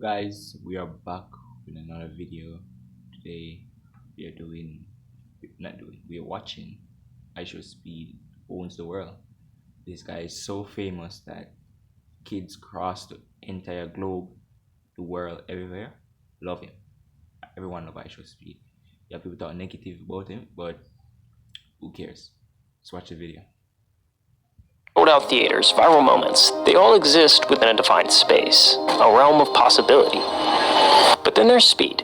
Guys, we are back with another video. Today we are doing not doing we are watching Ishowspeed owns the world. This guy is so famous that kids across the entire globe, the world, everywhere love him. Everyone love Ishowspeed. Yeah, people talk negative about him, but who cares? Let's watch the video. Sold out theaters, viral moments, they all exist within a defined space, a realm of possibility. But then there's speed.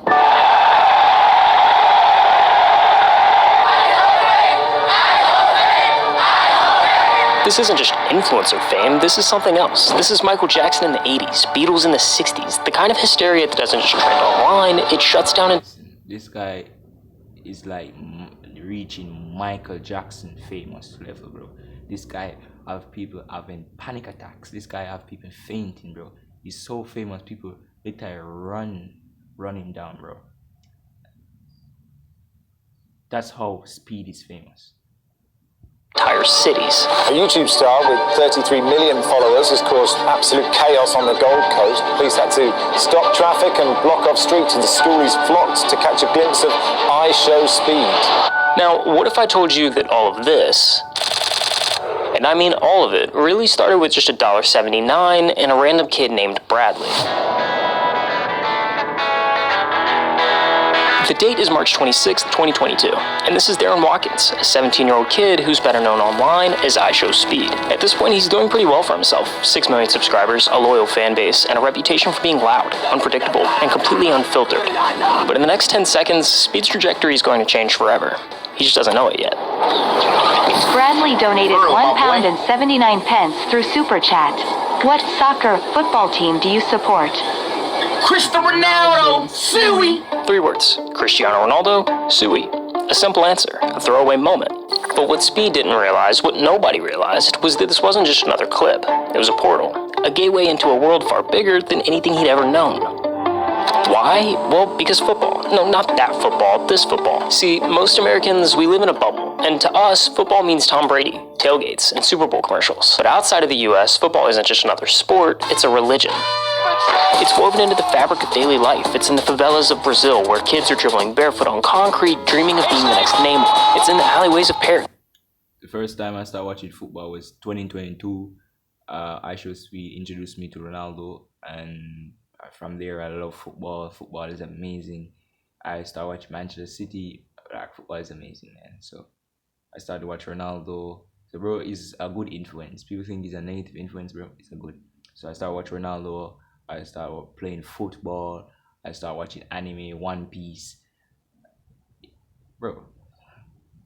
This isn't just influencer fame, this is something else. This is Michael Jackson in the 80s, Beatles in the 60s, the kind of hysteria that doesn't just trend online, it shuts down and... This guy is like reaching Michael Jackson famous level, bro. This guy have people having panic attacks. This guy have people fainting, bro. He's so famous, people literally run him down, bro. That's how Speed is famous. Entire cities. A YouTube star with 33 million followers has caused absolute chaos on the Gold Coast. Police had to stop traffic and block off streets, and the schoolies flocked to catch a glimpse of Ishowspeed. Now, what if I told you that all of this, and I mean all of it, really started with just $1.79 and a random kid named Bradley? The date is March 26th, 2022, and this is Darren Watkins, a 17-year-old kid who's better known online as Ishowspeed. At this point, he's doing pretty well for himself. 6 million subscribers, a loyal fan base, and a reputation for being loud, unpredictable, and completely unfiltered. But in the next 10 seconds, Speed's trajectory is going to change forever. He just doesn't know it yet. Bradley donated £1.79 through Super Chat. What soccer football team do you support? Cristiano Ronaldo, Suey. 3 words, Cristiano Ronaldo, Suey. A simple answer, a throwaway moment. But what Speed didn't realize, what nobody realized, was that this wasn't just another clip. It was a portal, a gateway into a world far bigger than anything he'd ever known. Why? Well, because football. No, not that football, this football. See, most Americans, we live in a bubble, and to us, football means Tom Brady, tailgates, and Super Bowl commercials. But outside of the US, football isn't just another sport, it's a religion. It's woven into the fabric of daily life. It's in the favelas of Brazil, where kids are dribbling barefoot on concrete, dreaming of being the next Neymar. It's in the alleyways of Paris. The first time I started watching football was 2022. Ishowspeed introduced me to Ronaldo, and from there I love football. Football is amazing. I started watching Manchester City. Like, football is amazing, man. So I started to watch Ronaldo. So bro is a good influence. People think he's a negative influence, bro. It's a good. So I started watching Ronaldo. I started playing football. I started watching anime, One Piece. Bro,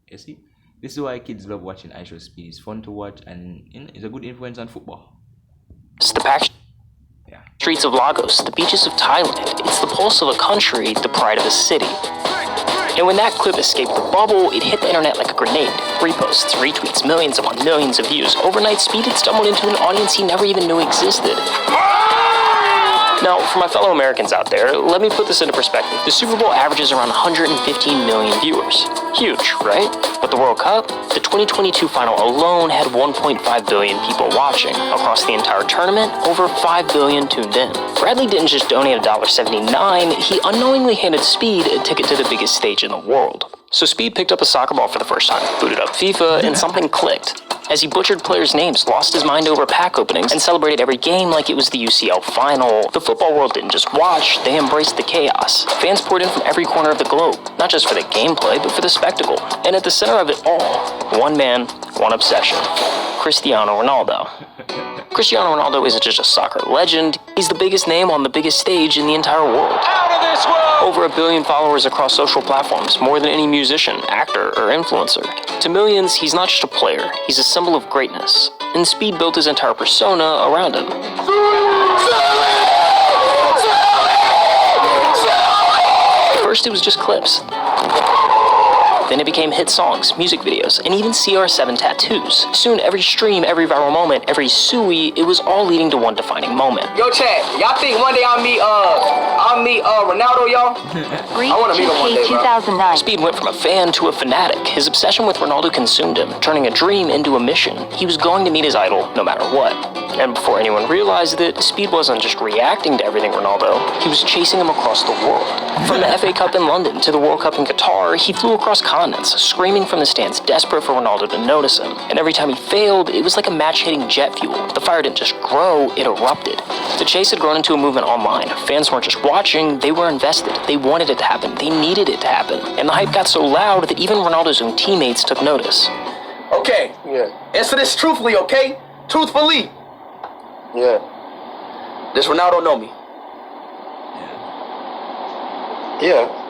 you see? This is why kids love watching Ishowspeed. It's fun to watch, and it's a good influence on football. It's the packed streets of Lagos, the beaches of Thailand. It's the pulse of a country, the pride of a city. And when that clip escaped the bubble, it hit the internet like a grenade. Reposts, retweets, millions upon millions of views. Overnight, Speed had stumbled into an audience he never even knew existed. Now, for my fellow Americans out there, let me put this into perspective. The Super Bowl averages around 115 million viewers. Huge, right? But the World Cup, the 2022 final alone had 1.5 billion people watching. Across the entire tournament, over 5 billion tuned in. Bradley didn't just donate $1.79, he unknowingly handed Speed a ticket to the biggest stage in the world. So Speed picked up a soccer ball for the first time, booted up FIFA, and something clicked. As he butchered players' names, lost his mind over pack openings, and celebrated every game like it was the UCL final, the football world didn't just watch, they embraced the chaos. Fans poured in from every corner of the globe, not just for the gameplay, but for the spectacle. And at the center of it all, one man, one obsession, Cristiano Ronaldo. Cristiano Ronaldo isn't just a soccer legend, he's the biggest name on the biggest stage in the entire world. Out of this world! Over 1 billion followers across social platforms, more than any musician, actor, or influencer. To millions, he's not just a player, he's a symbol of greatness. And Speed built his entire persona around him. At first it was just clips. Then it became hit songs, music videos, and even CR7 tattoos. Soon, every stream, every viral moment, every suey, it was all leading to one defining moment. Yo, chat, y'all think one day I'll meet Ronaldo, y'all? Reach I wanna meet him one day, bro. 2009. Speed went from a fan to a fanatic. His obsession with Ronaldo consumed him, turning a dream into a mission. He was going to meet his idol no matter what. And before anyone realized it, Speed wasn't just reacting to everything Ronaldo, he was chasing him across the world. From the FA Cup in London to the World Cup in Qatar, he flew across continents, screaming from the stands, desperate for Ronaldo to notice him. And every time he failed, it was like a match hitting jet fuel. The fire didn't just grow, it erupted. The chase had grown into a movement online. Fans weren't just watching, they were invested. They wanted it to happen, they needed it to happen. And the hype got so loud that even Ronaldo's own teammates took notice. Okay. Yeah. Answer this truthfully, okay? Truthfully. Yeah. Does Ronaldo know me? Yeah.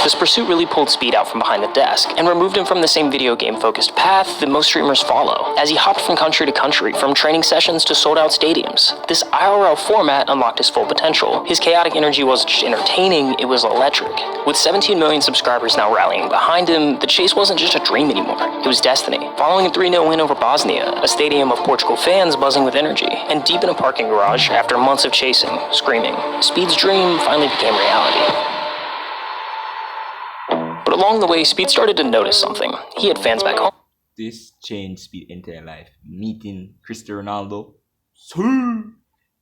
This pursuit really pulled Speed out from behind the desk and removed him from the same video game-focused path that most streamers follow, as he hopped from country to country, from training sessions to sold-out stadiums. This IRL format unlocked his full potential. His chaotic energy wasn't just entertaining, it was electric. With 17 million subscribers now rallying behind him, the chase wasn't just a dream anymore, it was destiny. Following a 3-0 win over Bosnia, a stadium of Portugal fans buzzing with energy, and deep in a parking garage after months of chasing, screaming, Speed's dream finally became reality. But along the way, Speed started to notice something. He had fans back home. This changed Speed's entire life. Meeting Cristiano Ronaldo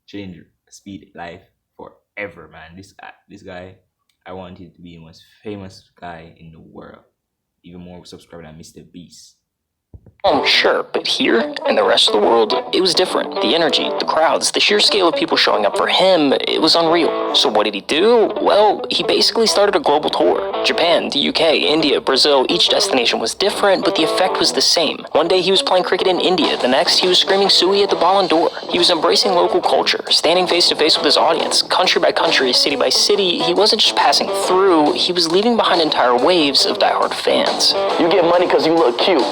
changed Speed's life forever, man. This guy, I wanted to be the most famous guy in the world. Even more subscriber than Mr. Beast. Sure, but here, and the rest of the world, it was different. The energy, the crowds, the sheer scale of people showing up for him, it was unreal. So what did he do? Well, he basically started a global tour. Japan, the UK, India, Brazil, each destination was different, but the effect was the same. One day he was playing cricket in India, the next he was screaming Sui at the Ballon d'Or. He was embracing local culture, standing face to face with his audience, country by country, city by city. He wasn't just passing through, he was leaving behind entire waves of diehard fans. You get money because you look cute.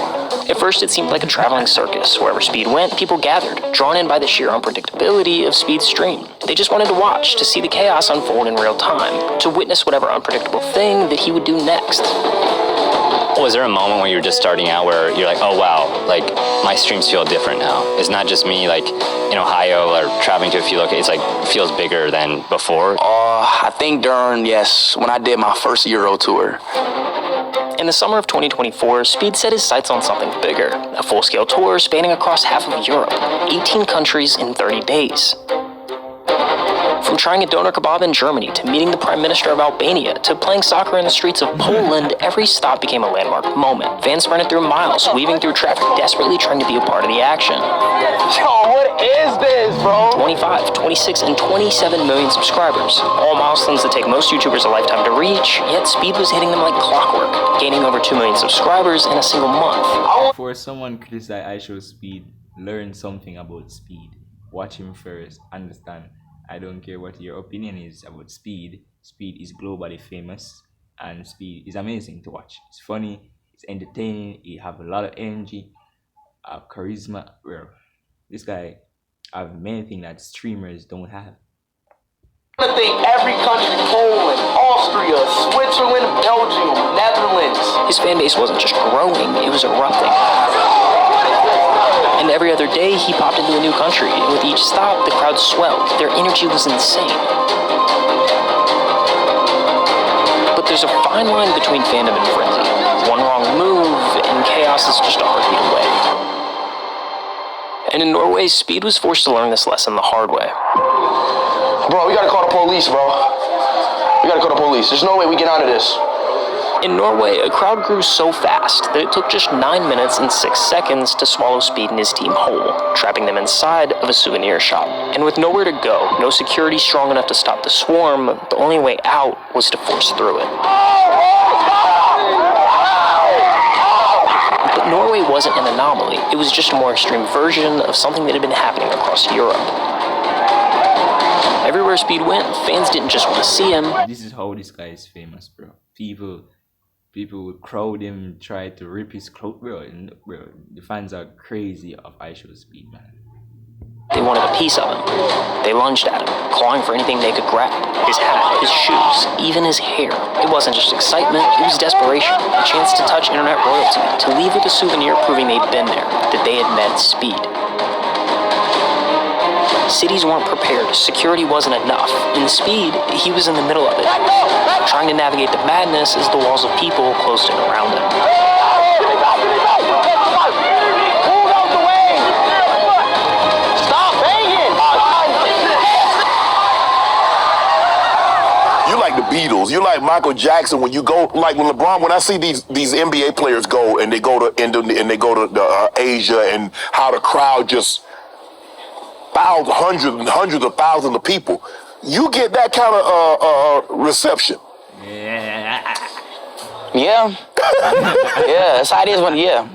At first, it seemed like a traveling circus. Wherever Speed went, people gathered, drawn in by the sheer unpredictability of Speed's stream. They just wanted to watch, to see the chaos unfold in real time, to witness whatever unpredictable thing that he would do next. Was there a moment when you were just starting out where you're like, oh wow, like my streams feel different now? It's not just me like in Ohio or traveling to a few locations, it's like feels bigger than before? I think when I did my first Euro tour. In the summer of 2024, Speed set his sights on something bigger, a full-scale tour spanning across half of Europe, 18 countries in 30 days. From trying a doner kebab in Germany, to meeting the Prime Minister of Albania, to playing soccer in the streets of Poland, every stop became a landmark moment. Fans sprinted through miles, weaving through traffic, desperately trying to be a part of the action. Yo, what is this, bro? 25, 26, and 27 million subscribers. All milestones that take most YouTubers a lifetime to reach, yet Speed was hitting them like clockwork, gaining over 2 million subscribers in a single month. For someone criticize Ishowspeed, learn something about Speed. Watch him first, understand. I don't care what your opinion is about Speed. Speed is globally famous, and Speed is amazing to watch. It's funny, it's entertaining, he have a lot of energy, charisma. Well, this guy have many things that streamers don't have. I think every country, Poland, Austria, Switzerland, Belgium, Netherlands. His fan base wasn't just growing, it was erupting. And every other day, he popped into a new country, and with each stop, the crowd swelled. Their energy was insane. But there's a fine line between fandom and frenzy. One wrong move, and chaos is just a heartbeat away. And in Norway, Speed was forced to learn this lesson the hard way. Bro, we gotta call the police, bro. We gotta call the police. There's no way we get out of this. In Norway, a crowd grew so fast that it took just 9 minutes and 6 seconds to swallow Speed and his team whole, trapping them inside of a souvenir shop. And with nowhere to go, no security strong enough to stop the swarm, the only way out was to force through it. But Norway wasn't an anomaly. It was just a more extreme version of something that had been happening across Europe. Everywhere Speed went, fans didn't just want to see him. This is how this guy is famous, bro. People would crowd him, try to rip his clothes, bro. The fans are crazy of Ishowspeed, man. They wanted a piece of him. They lunged at him, clawing for anything they could grab. His hat, his shoes, even his hair. It wasn't just excitement, it was desperation. A chance to touch internet royalty, to leave with a souvenir proving they'd been there, that they had met Speed. Cities weren't prepared, security wasn't enough. In Speed, he was in the middle of it, trying to navigate the madness as the walls of people closed in around him. Beatles. You're like Michael Jackson when you go, like when LeBron. When I see these NBA players go and they go to Asia, and how the crowd just hundreds and hundreds of thousands of people, you get that kind of reception. Yeah. Yeah, that's how it is yeah.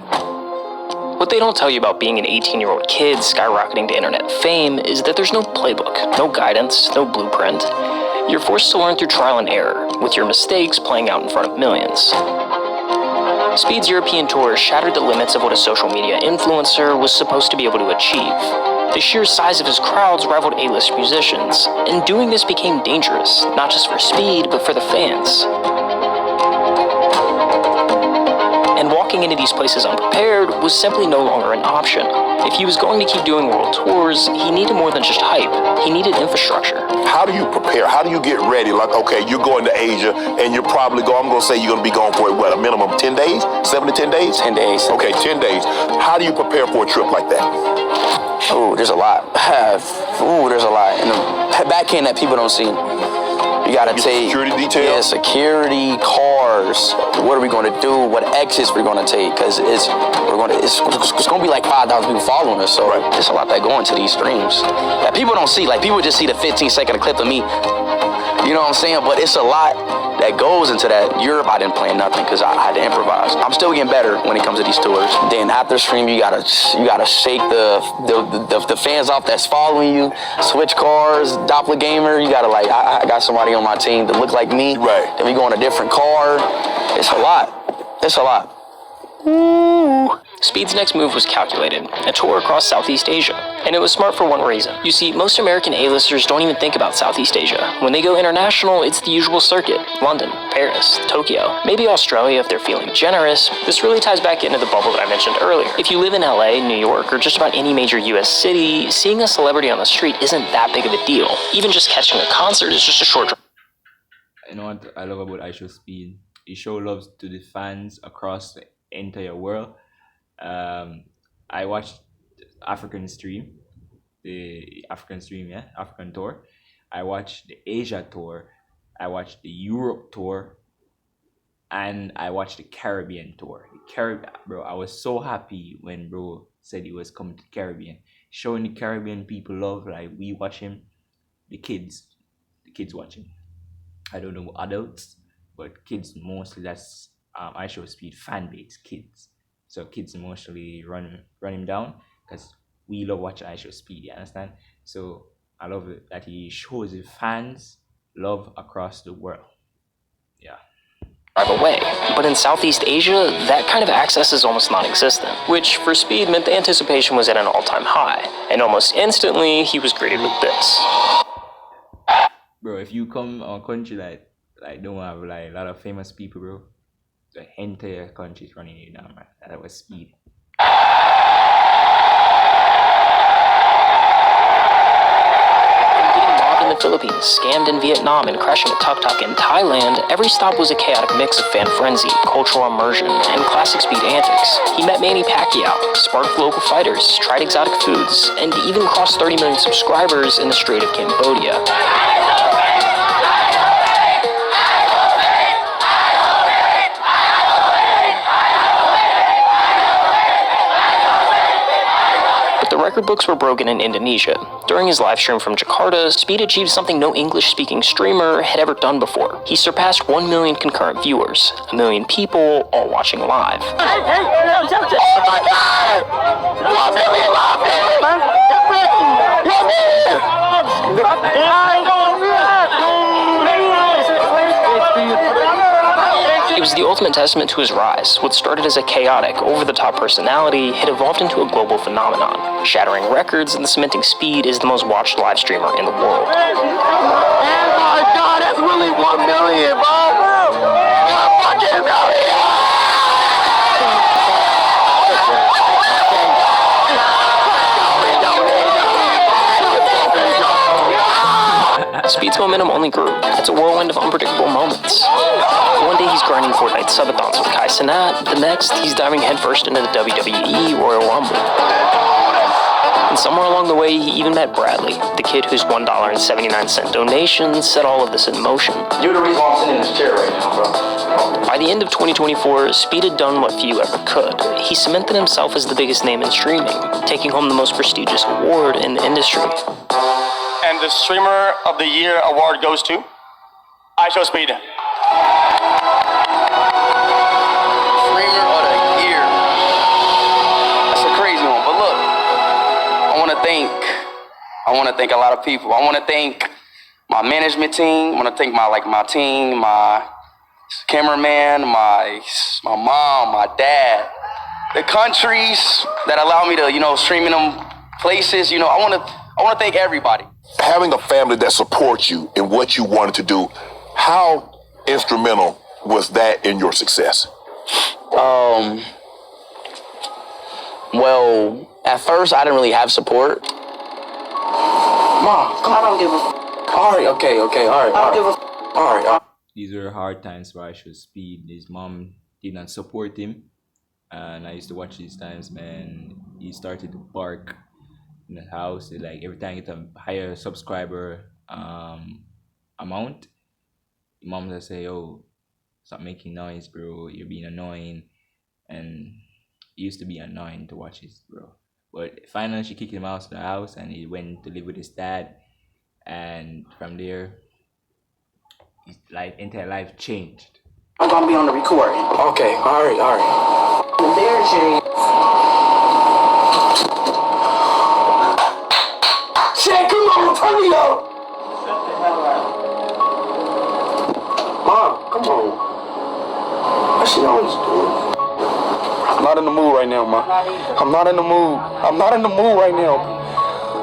What they don't tell you about being an 18-year-old kid skyrocketing to internet fame is that there's no playbook, no guidance, no blueprint. You're forced to learn through trial and error, with your mistakes playing out in front of millions. Speed's European tour shattered the limits of what a social media influencer was supposed to be able to achieve. The sheer size of his crowds rivaled A-list musicians, and doing this became dangerous, not just for Speed, but for the fans. And walking into these places unprepared was simply no longer an option. If he was going to keep doing world tours, he needed more than just hype. He needed infrastructure. How do you prepare? How do you get ready? Like, okay, you're going to Asia, and you're probably I'm going to say you're going to be going for, what, a minimum 10 days? 7 to 10 days? 10 days. Okay, 10 days. How do you prepare for a trip like that? Oh, there's a lot. There's a lot. And the back end that people don't see. You gotta take security details. Yeah, security, cars. What are we gonna do? What exits we're gonna take? Because it's gonna be like 5,000 people following us. So there's a lot that go into these streams that people don't see. Like people just see the 15-second clip of me. You know what I'm saying? But it's a lot that goes into that. Europe, I didn't plan nothing because I had to improvise. I'm still getting better when it comes to these tours. Then after stream, you gotta shake the fans off that's following you. Switch cars, doppelganger. You gotta I got somebody on my team that look like me. Right. Then we go on a different car. It's a lot. It's a lot. Ooh. Speed's next move was calculated, a tour across Southeast Asia. And it was smart for one reason. You see, most American A-listers don't even think about Southeast Asia. When they go international, it's the usual circuit. London, Paris, Tokyo, maybe Australia if they're feeling generous. This really ties back into the bubble that I mentioned earlier. If you live in LA, New York, or just about any major US city, seeing a celebrity on the street isn't that big of a deal. Even just catching a concert is just a short drive. You know what I love about Ishowspeed? He shows love to the fans across the entire world. I watched African tour. I watched the Asia tour. I watched the Europe tour, and I watched the Caribbean tour. Bro, I was so happy when bro said he was coming to the Caribbean, showing the Caribbean people love. Like we watch him, the kids watch him. I don't know adults, but kids mostly. That's Ishowspeed fan base, kids. So kids mostly run him down because we love watching Ishowspeed, you understand? So I love it that he shows his fans love across the world. Yeah. Away. But in Southeast Asia, that kind of access is almost non-existent, which for Speed meant the anticipation was at an all-time high, and almost instantly he was greeted with this. Bro, if you come on a country like don't have like a lot of famous people, bro, the entire country is running you down, man. That was Speed. In the Philippines, scammed in Vietnam, and crashing a tuk-tuk in Thailand, every stop was a chaotic mix of fan frenzy, cultural immersion, and classic Speed antics. He met Manny Pacquiao, sparked local fighters, tried exotic foods, and even crossed 30 million subscribers in the Strait of Cambodia. Record books were broken in Indonesia. During his live stream from Jakarta, Speed achieved something no English-speaking streamer had ever done before. He surpassed 1 million concurrent viewers, 1 million people all watching live. It was the ultimate testament to his rise. What started as a chaotic, over-the-top personality had evolved into a global phenomenon, shattering records and cementing Speed as the most watched live streamer in the world. Oh my God, that's really 1 million, bro! 1 fucking million! Speed's momentum only grew. It's a whirlwind of unpredictable moments. One day he's grinding Fortnite subathons with Kai Cenat, the next he's diving headfirst into the WWE Royal Rumble. And somewhere along the way, he even met Bradley, the kid whose $1.79 donation set all of this in motion. You're the reason why I'm sitting in this chair right now, bro. By the end of 2024, Speed had done what few ever could. He cemented himself as the biggest name in streaming, taking home the most prestigious award in the industry. And the Streamer of the Year award goes to Ishowspeed. Streamer of the year. That's a crazy one. But look, I want to thank a lot of people. I want to thank my management team. I want to thank my team, my cameraman, my mom, my dad, the countries that allow me to, stream in them places. I want to thank everybody. Having a family that supports you in what you wanted to do, how instrumental was that in your success? Well, at first I didn't really have support. Mom, I don't give a. All right, okay, all right. I don't give a. All right. These were hard times for Ishowspeed. His mom did not support him, and I used to watch these times, man. He started to bark in the house. Like every time he get a higher subscriber amount, mom would say, "Oh, stop making noise, bro. You're being annoying." And it used to be annoying to watch this, bro. But finally, she kicked him out of the house, and he went to live with his dad. And from there, his entire life changed. I'm gonna be on the recording. Okay, all right. There, Jay. Shit, come on, turn me up. Mom, come on. What she always doing? I'm not in the mood right now, Ma. I'm not in the mood right now.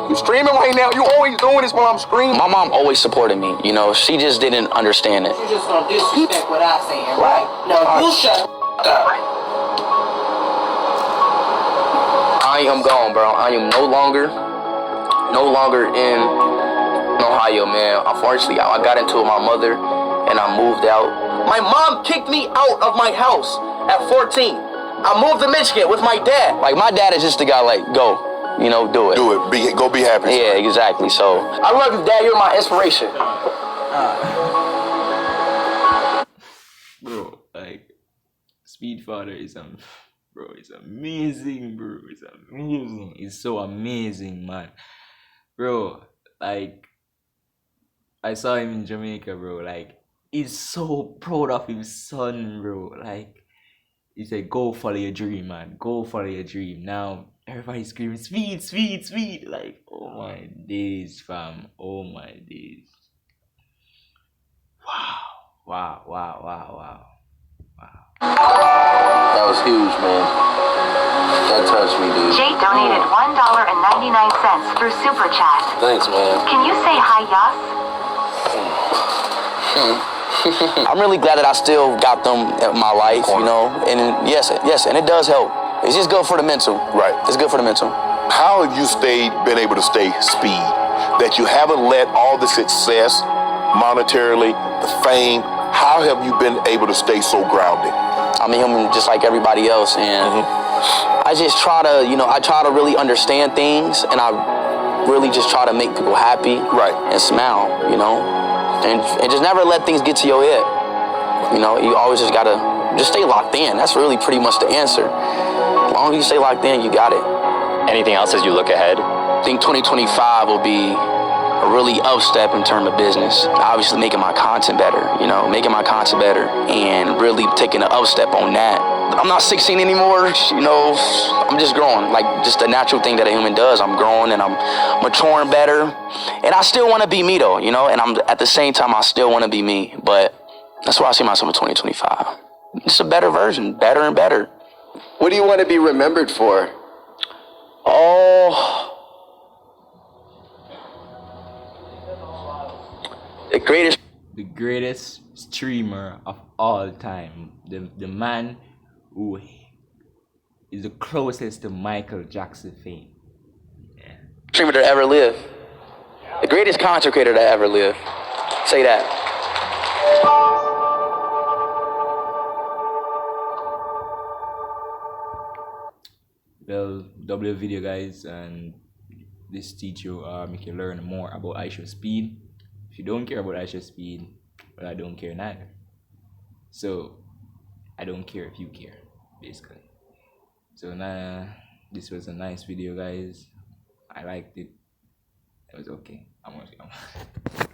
You streaming right now? You always doing this while I'm screaming? My mom always supported me. She just didn't understand it. You just gonna disrespect what I'm saying, right? No, you shut up. I am gone, bro. I am no longer in Ohio, man. Unfortunately, I got into it with my mother and I moved out. My mom kicked me out of my house at 14. I moved to Michigan with my dad. Like, my dad is just the guy, go, do it. Do it. Go be happy. Yeah, exactly. So, I love you, Dad. You're my inspiration. Bro, Speed Father is it's amazing, bro. It's amazing. It's so amazing, man. Bro, I saw him in Jamaica, bro. He's so proud of his son, bro. He said, go follow your dream, man. Go follow your dream. Now, everybody's screaming, Speed, Speed, Speed. Oh my days, fam. Oh my days. Wow. That was huge, man. That touched me, dude. Jake donated $1.99 through Super Chat. Thanks, man. Can you say hi, Yas? I'm really glad that I still got them in my life, and yes, and it does help. It's just good for the mental. Right. It's good for the mental. How have you been able to stay speed? That you haven't let all the success, monetarily, the fame, how have you been able to stay so grounded? I'm human just like everybody else, and I just try to, I try to really understand things, and I really just try to make people happy, right, and smile, and just never let things get to your head. You always just gotta just stay locked in. That's really pretty much the answer. As long as you stay locked in, you got it. Anything else as you look ahead? I think 2025 will be a really up step in terms of business. Obviously making my content better, and really taking an up step on that. I'm not 16 anymore, I'm just growing, just a natural thing that a human does. I'm growing and I'm maturing better. And I still want to be me though, and I'm at the same time, I still want to be me. But that's where I see myself in 2025. It's a better version, better and better. What do you want to be remembered for? Oh, the greatest streamer of all time. The man who is the closest to Michael Jackson fame. Yeah. Streamer to ever live. The greatest content creator to ever live. Say that. Well, W video guys, and this teach you make you learn more about Ishowspeed. If you don't care about Ishowspeed, well, I don't care neither. So I don't care if you care, basically. So now this was a nice video, guys. I liked it. It was okay. I'm